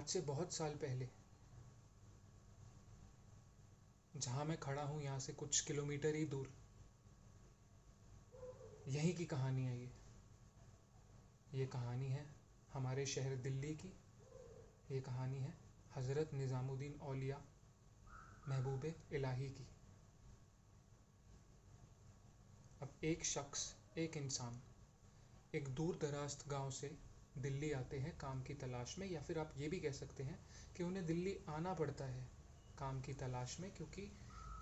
आज से बहुत साल पहले, जहाँ मैं खड़ा हूँ यहाँ से कुछ किलोमीटर ही दूर, यहीं की कहानी है ये कहानी है हमारे शहर दिल्ली की। ये कहानी है हज़रत निज़ामुद्दीन औलिया महबूब इलाही की। अब एक शख्स, एक इंसान एक दूर दराज गांव से दिल्ली आते हैं काम की तलाश में, या फिर आप ये भी कह सकते हैं कि उन्हें दिल्ली आना पड़ता है काम की तलाश में, क्योंकि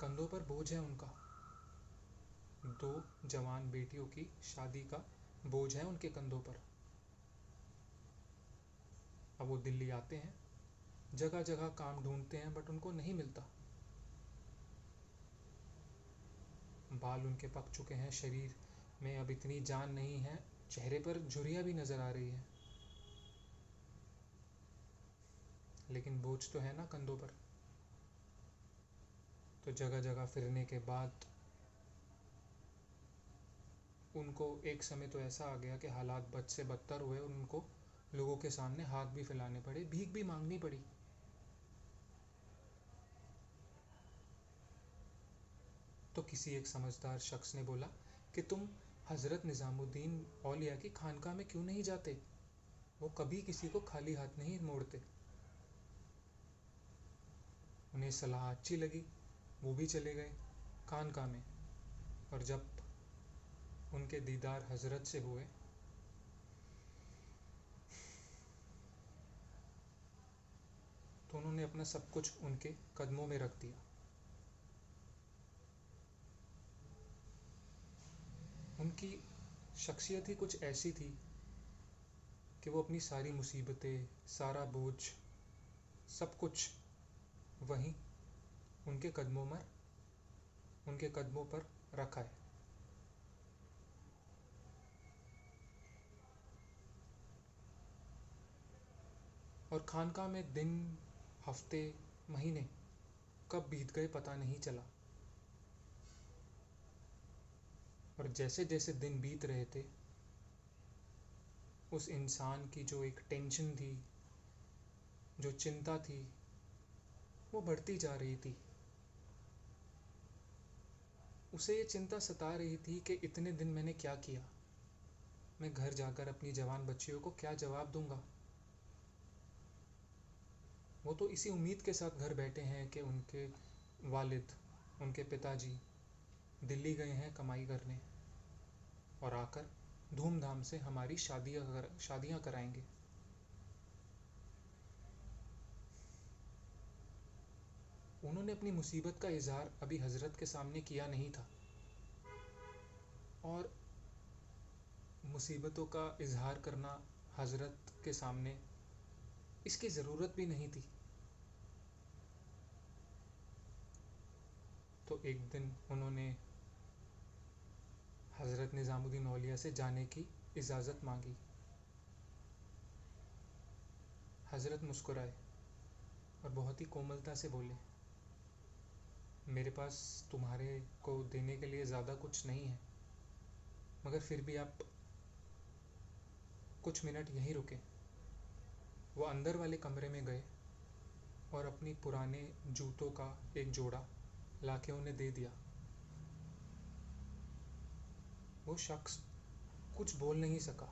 कंधों पर बोझ है उनका। 2 जवान बेटियों की शादी का बोझ है उनके कंधों पर। अब वो दिल्ली आते हैं, जगह जगह काम ढूंढते हैं, बट उनको नहीं मिलता। बाल उनके पक चुके हैं, शरीर में अब इतनी जान नहीं है, चेहरे पर झुर्रियाँ भी नज़र आ रही हैं, लेकिन बोझ तो है ना कंधों पर। तो जगह जगह फिरने के बाद उनको एक समय तो ऐसा आ गया कि हालात बद से बदतर हुए, उनको लोगों के सामने हाथ भी फैलाने पड़े, भीख भी मांगनी पड़ी। तो किसी एक समझदार शख्स ने बोला कि तुम हज़रत निज़ामुद्दीन औलिया की खानका में क्यों नहीं जाते, वो कभी किसी को खाली हाथ नहीं मोड़ते। उन्हें सलाह अच्छी लगी, वो भी चले गए खानका में। और जब उनके दीदार हज़रत से हुए तो उन्होंने अपना सब कुछ उनके कदमों में रख दिया। उनकी शख्सियत ही कुछ ऐसी थी कि वो अपनी सारी मुसीबतें, सारा बोझ, सब कुछ वहीं उनके कदमों पर रखा है। और खानका में दिन, हफ्ते, महीने कब बीत गए पता नहीं चला। और जैसे जैसे दिन बीत रहे थे, उस इंसान की जो एक टेंशन थी, जो चिंता थी, वो बढ़ती जा रही थी। उसे ये चिंता सता रही थी कि इतने दिन मैंने क्या किया, मैं घर जाकर अपनी जवान बच्चियों को क्या जवाब दूंगा। वो तो इसी उम्मीद के साथ घर बैठे हैं कि उनके वालिद, उनके पिताजी दिल्ली गए हैं कमाई करने, और आकर धूमधाम से हमारी शादियां कराएंगे। उन्होंने अपनी मुसीबत का इजहार अभी हजरत के सामने किया नहीं था, और मुसीबतों का इजहार करना हजरत के सामने इसकी ज़रूरत भी नहीं थी। तो एक दिन उन्होंने हज़रत निज़ामुद्दीन औलिया से जाने की इजाज़त मांगी। हज़रत मुस्कुराए और बहुत ही कोमलता से बोले, मेरे पास तुम्हारे को देने के लिए ज़्यादा कुछ नहीं है, मगर फिर भी आप कुछ मिनट यहीं रुके। वो अंदर वाले कमरे में गए और अपनी पुराने जूतों का एक जोड़ा लाके उन्हें दे दिया। वो शख्स कुछ बोल नहीं सका,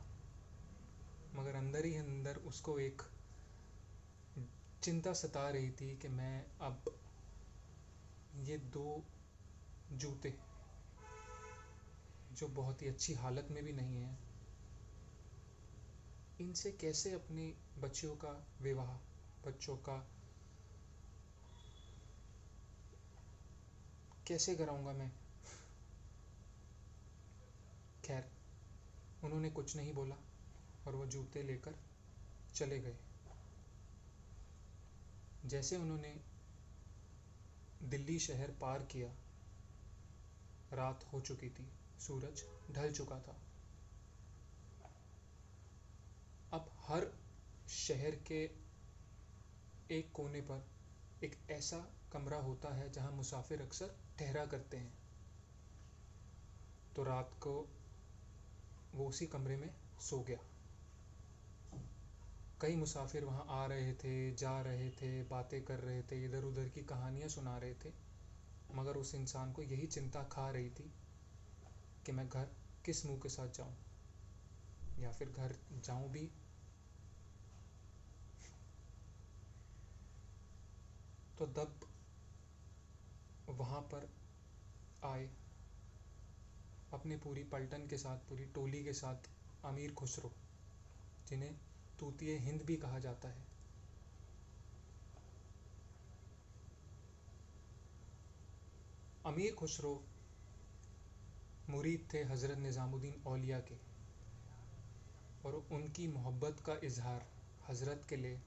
मगर अंदर ही अंदर उसको एक चिंता सता रही थी कि मैं अब ये 2 जूते, जो बहुत ही अच्छी हालत में भी नहीं हैं, इनसे कैसे अपनी बच्चियों का विवाह, बच्चों का कैसे कराऊंगा मैं। खैर, उन्होंने कुछ नहीं बोला और वो जूते लेकर चले गए। जैसे उन्होंने दिल्ली शहर पार किया, रात हो चुकी थी, सूरज ढल चुका था। अब हर शहर के एक कोने पर एक ऐसा कमरा होता है जहां मुसाफिर अक्सर ठहरा करते हैं। तो रात को वो उसी कमरे में सो गया। कई मुसाफिर वहाँ आ रहे थे, जा रहे थे, बातें कर रहे थे, इधर उधर की कहानियाँ सुना रहे थे, मगर उस इंसान को यही चिंता खा रही थी कि मैं घर किस मुंह के साथ जाऊं, या फिर घर जाऊं भी। तो तब वहाँ पर आए अपनी पूरी पलटन के साथ, पूरी टोली के साथ, अमीर खुसरो, जिन्हें तूतिए हिंद भी कहा जाता है। अमीर खुसरो मुरीद थे हज़रत निज़ामुद्दीन औलिया के, और उनकी मोहब्बत का इजहार हज़रत के लिए,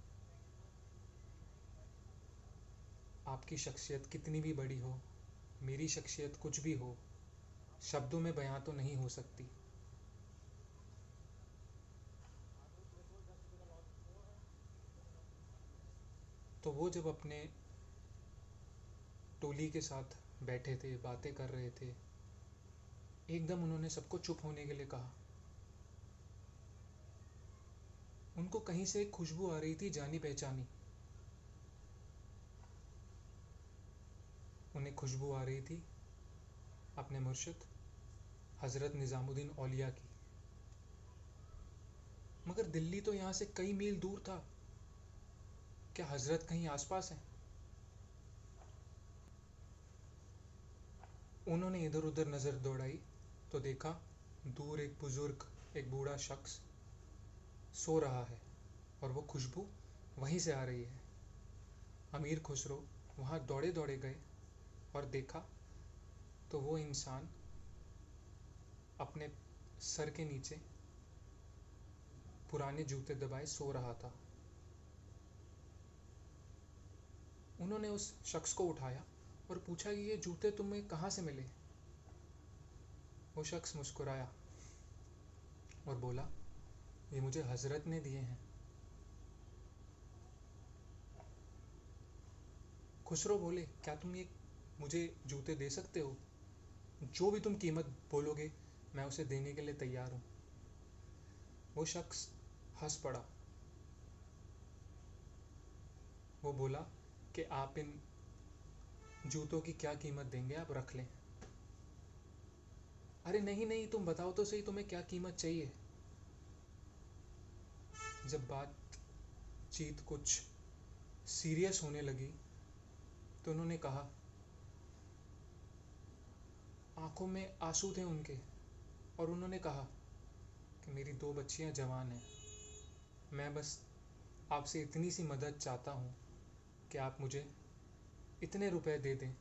आपकी शख्सियत कितनी भी बड़ी हो, मेरी शख्सियत कुछ भी हो, शब्दों में बयां तो नहीं हो सकती। तो वो जब अपने टोली के साथ बैठे थे, बातें कर रहे थे, एकदम उन्होंने सबको चुप होने के लिए कहा। उनको कहीं से एक खुशबू आ रही थी, जानी पहचानी। उन्हें खुशबू आ रही थी अपने मुर्शिद हज़रत निज़ामुद्दीन औलिया की। मगर दिल्ली तो यहाँ से कई मील दूर था, क्या हज़रत कहीं आसपास हैं? उन्होंने इधर उधर नज़र दौड़ाई तो देखा दूर एक बुज़ुर्ग, एक बूढ़ा शख्स सो रहा है, और वो खुशबू वहीं से आ रही है। अमीर खुसरो वहाँ दौड़े दौड़े गए और देखा तो वो इंसान अपने सर के नीचे पुराने जूते दबाए सो रहा था। उन्होंने उस शख्स को उठाया और पूछा कि ये जूते तुम्हें कहाँ से मिले? वो शख्स मुस्कुराया और बोला, ये मुझे हज़रत ने दिए हैं। खुसरो बोले, क्या तुम ये मुझे जूते दे सकते हो? जो भी तुम कीमत बोलोगे मैं उसे देने के लिए तैयार हूँ। वो शख्स हंस पड़ा। वो बोला कि आप इन जूतों की क्या कीमत देंगे, आप रख लें। अरे नहीं नहीं, तुम बताओ तो सही, तुम्हें क्या कीमत चाहिए? जब बातचीत कुछ सीरियस होने लगी तो उन्होंने कहा, आंखों में आंसू थे उनके, और उन्होंने कहा कि मेरी 2 बच्चियां जवान हैं, मैं बस आपसे इतनी सी मदद चाहता हूँ कि आप मुझे इतने रुपए दे दें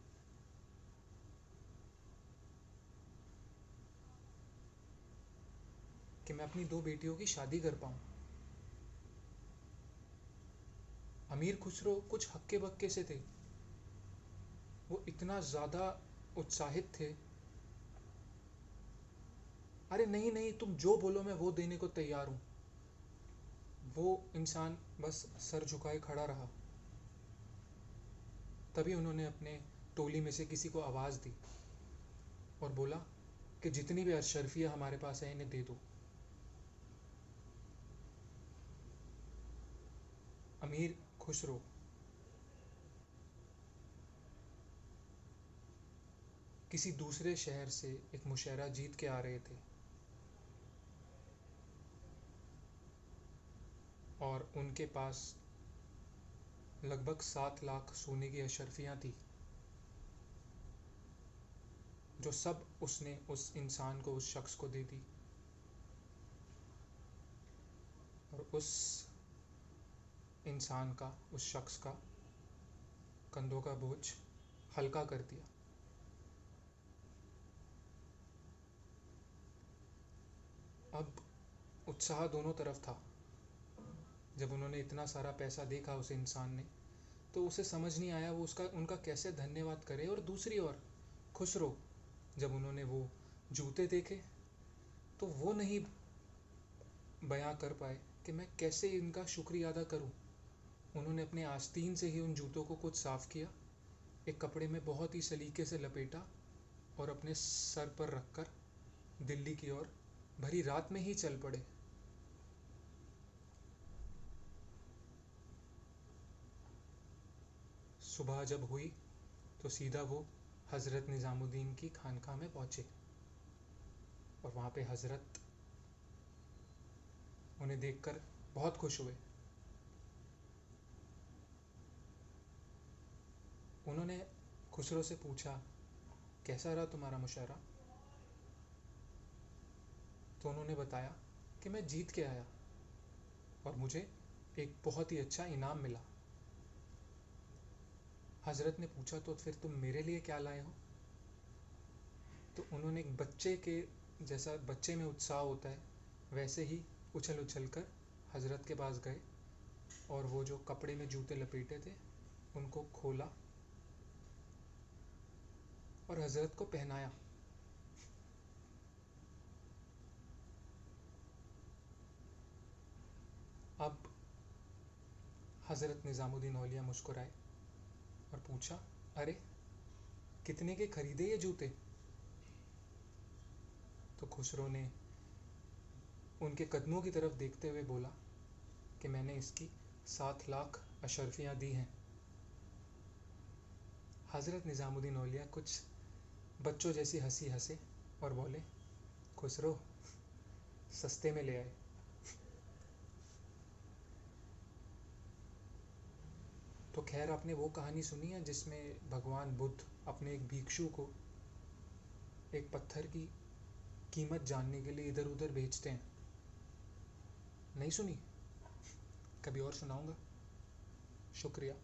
कि मैं अपनी 2 बेटियों की शादी कर पाऊँ। अमीर खुसरो कुछ हक्के बक्के से थे, वो इतना ज़्यादा उत्साहित थे। अरे नहीं नहीं, तुम जो बोलो मैं वो देने को तैयार हूँ। वो इंसान बस सर झुकाए खड़ा रहा। तभी उन्होंने अपने टोली में से किसी को आवाज़ दी और बोला कि जितनी भी अशरफियाँ हमारे पास है इन्हें दे दो। अमीर खुसरो किसी दूसरे शहर से एक मुशहरा जीत के आ रहे थे, और उनके पास लगभग 7 लाख सोने की अशरफियाँ थी, जो सब उसने उस इंसान को, उस शख्स को दे दी, और उस इंसान का, उस शख्स का कंधों का बोझ हल्का कर दिया। अब उत्साह दोनों तरफ था। जब उन्होंने इतना सारा पैसा देखा उस इंसान ने, तो उसे समझ नहीं आया वो उसका उनका कैसे धन्यवाद करे। और दूसरी ओर खुसरो, जब उन्होंने वो जूते देखे तो वो नहीं बयां कर पाए कि मैं कैसे इनका शुक्रिया अदा करूं। उन्होंने अपने आस्तीन से ही उन जूतों को कुछ साफ़ किया, एक कपड़े में बहुत ही सलीके से लपेटा और अपने सर पर रखकर दिल्ली की ओर भरी रात में ही चल पड़े। सुबह जब हुई तो सीधा वो हज़रत निज़ामुद्दीन की खानकाह में पहुँचे और वहाँ पे हज़रत उन्हें देखकर बहुत खुश हुए। उन्होंने खुसरो से पूछा, कैसा रहा तुम्हारा मुशायरा? तो उन्होंने बताया कि मैं जीत के आया और मुझे एक बहुत ही अच्छा इनाम मिला। हज़रत ने पूछा, तो फिर तुम मेरे लिए क्या लाए हो? तो उन्होंने एक बच्चे के जैसा, बच्चे में उत्साह होता है वैसे ही उछल उछल कर हज़रत के पास गए और वो जो कपड़े में जूते लपेटे थे उनको खोला और हज़रत को पहनाया। अब हज़रत निज़ामुद्दीन औलिया मुस्कुराए और पूछा, अरे कितने के खरीदे ये जूते? तो खुसरो ने उनके कदमों की तरफ देखते हुए बोला कि मैंने इसकी 7 लाख अशरफियाँ दी हैं। हज़रत निज़ामुद्दीन औलिया कुछ बच्चों जैसी हंसी हंसे और बोले, खुसरो सस्ते में ले आए। तो खैर, आपने वो कहानी सुनी है जिसमें भगवान बुद्ध अपने एक भिक्षु को एक पत्थर की कीमत जानने के लिए इधर उधर भेजते हैं? नहीं सुनी? कभी और सुनाऊंगा। शुक्रिया।